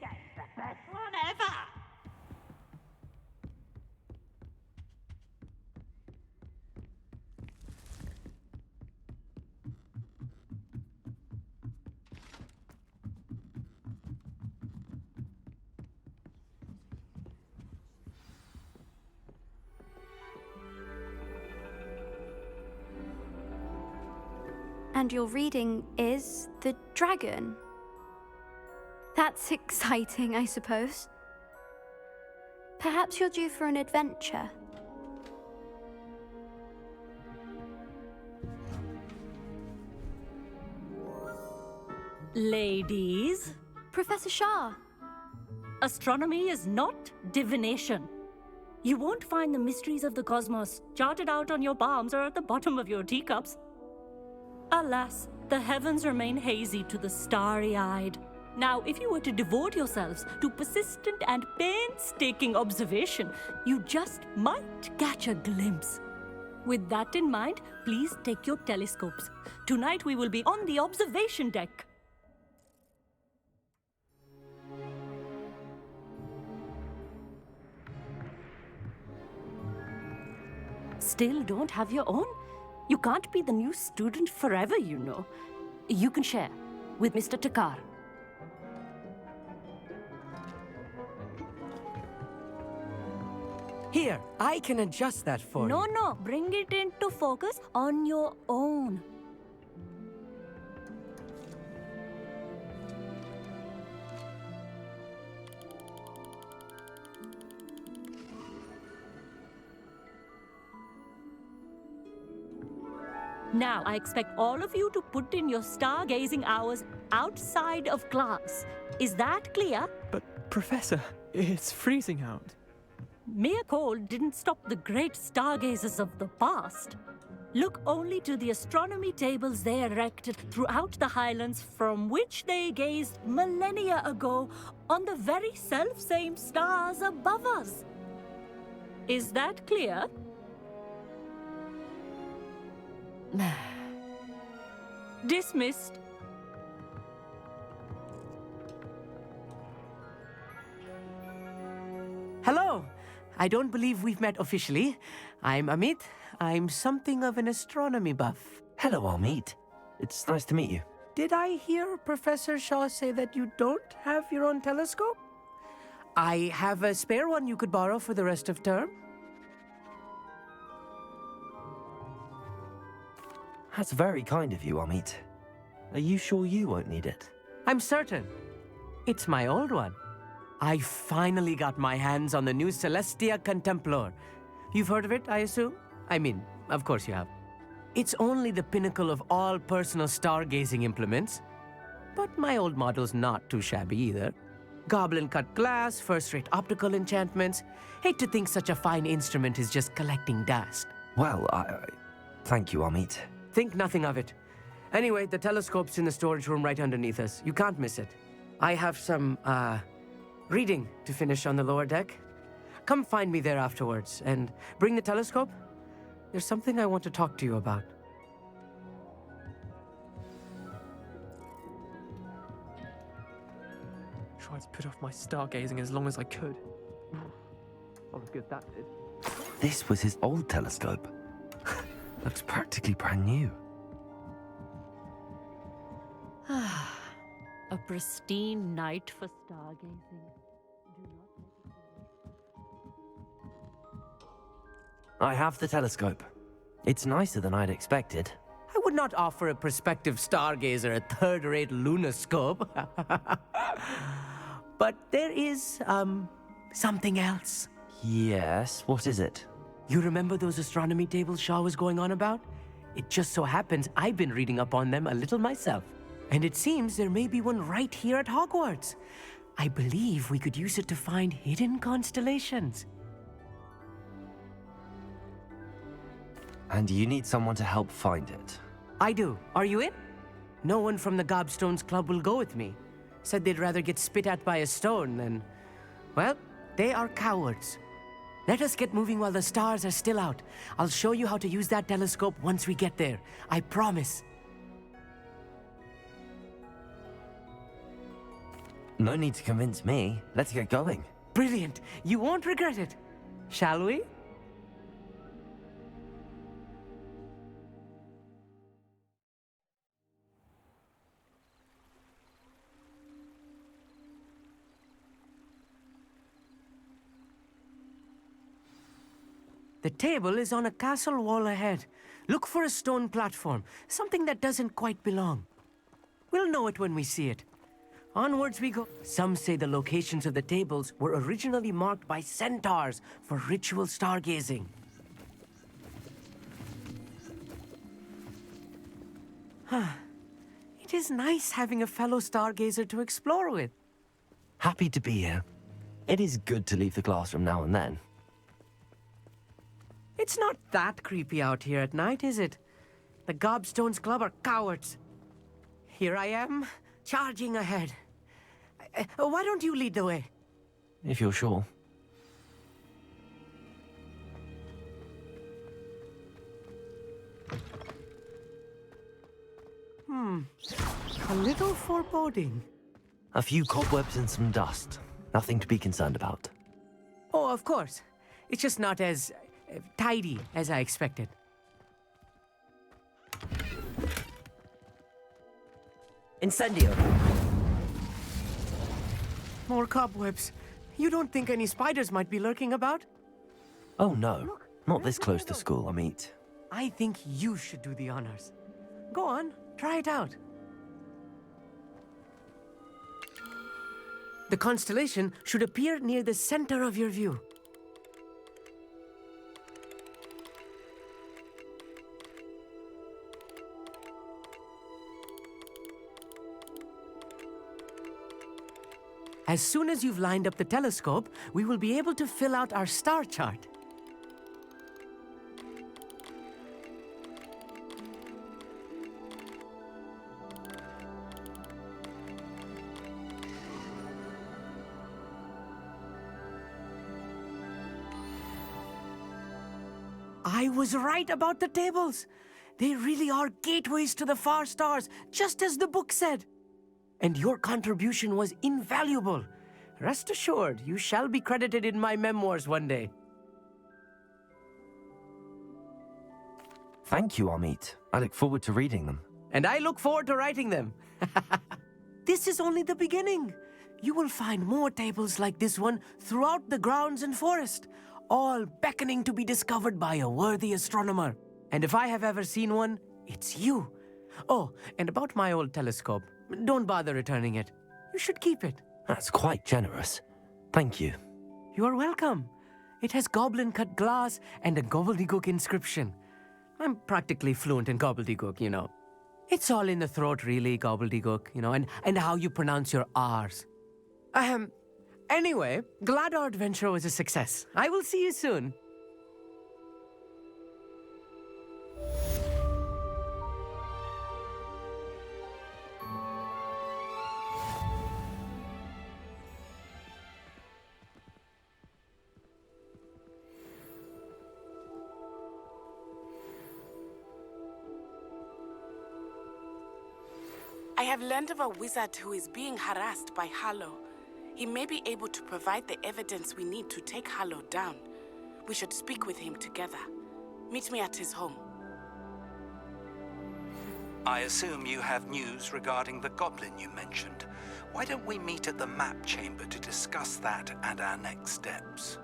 That's the best one ever! And your reading is the dragon. That's exciting, I suppose. Perhaps you're due for an adventure. Ladies, Professor Shah. astronomy is not divination. You won't find the mysteries of the cosmos charted out on your palms or at the bottom of your teacups. Alas, the heavens remain hazy to the starry-eyed. Now, if you were to devote yourselves to persistent and painstaking observation, you just might catch a glimpse. With that in mind, please take your telescopes. Tonight we will be on the observation deck. Still don't have your own? You can't be the new student forever, you know. You can share with Mr. Takar. Here, I can adjust that for you. No, bring it into focus on your own. Now, I expect all of you to put in your stargazing hours outside of class. Is that clear? But, Professor, it's freezing out. Mere cold didn't stop the great stargazers of the past. Look only to the astronomy tables they erected throughout the highlands from which they gazed millennia ago on the very self-same stars above us. Is that clear? Dismissed. Hello. I don't believe we've met officially. I'm Amit. I'm something of an astronomy buff. Hello, Amit. It's nice to meet you. Did I hear Professor Shaw say that you don't have your own telescope? I have a spare one you could borrow for the rest of term. That's very kind of you, Amit. Are you sure you won't need it? I'm certain. It's my old one. I finally got my hands on the new Celestia Contemplar. You've heard of it, I assume? I mean, of course you have. It's only the pinnacle of all personal stargazing implements. But my old model's not too shabby either. Goblin-cut glass, first-rate optical enchantments. Hate to think such a fine instrument is just collecting dust. Well, thank you, Amit. Think nothing of it. Anyway, the telescope's in the storage room right underneath us. You can't miss it. I have some, reading to finish on the lower deck. Come find me there afterwards, and bring the telescope. There's something I want to talk to you about. Tried to put off my stargazing as long as I could. Not as good as that did. This was his old telescope. Looks practically brand new. A pristine night for stargazing. Do not I have the telescope. It's nicer than I'd expected. I would not offer a prospective stargazer a third-rate lunoscope. But there is, something else. Yes, what is it? You remember those astronomy tables Shaw was going on about? It just so happens I've been reading up on them a little myself. And it seems there may be one right here at Hogwarts. I believe we could use it to find hidden constellations. And you need someone to help find it. I do. Are you in? No one from the Gobstones Club will go with me. Said they'd rather get spit at by a stone than... Well, they are cowards. Let us get moving while the stars are still out. I'll show you how to use that telescope once we get there. I promise. No need to convince me. Let's get going. Brilliant. You won't regret it. Shall we? The table is on a castle wall ahead. Look for a stone platform, something that doesn't quite belong. We'll know it when we see it. Onwards we go. Some say the locations of the tables were originally marked by centaurs for ritual stargazing. It is nice having a fellow stargazer to explore with. Happy to be here. It is good to leave the classroom now and then. It's not that creepy out here at night, is it? The Gobstones Club are cowards. Here I am, charging ahead. Why don't you lead the way? If you're sure. A little foreboding. A few cobwebs and some dust. Nothing to be concerned about. Oh, of course. It's just not as tidy as I expected. Incendio! More cobwebs. You don't think any spiders might be lurking about? Oh no, not this close to school, Amit. I think you should do the honors. Go on, try it out. The constellation should appear near the center of your view. As soon as you've lined up the telescope, we will be able to fill out our star chart. I was right about the tables. They really are gateways to the far stars, just as the book said. And your contribution was invaluable. Rest assured, you shall be credited in my memoirs one day. Thank you, Amit. I look forward to reading them. And I look forward to writing them. This is only the beginning. You will find more tables like this one throughout the grounds and forest, all beckoning to be discovered by a worthy astronomer. And if I have ever seen one, it's you. Oh, and about my old telescope, don't bother returning it. You should keep it. That's quite generous. Thank you. You are welcome. It has goblin-cut glass and a gobbledygook inscription. I'm practically fluent in gobbledygook, you know. It's all in the throat, really, gobbledygook, you know, and how you pronounce your R's. Anyway, glad our adventure was a success. I will see you soon. I have learned of a wizard who is being harassed by Harlow. He may be able to provide the evidence we need to take Harlow down. We should speak with him together. Meet me at his home. I assume you have news regarding the goblin you mentioned. Why don't we meet at the map chamber to discuss that and our next steps?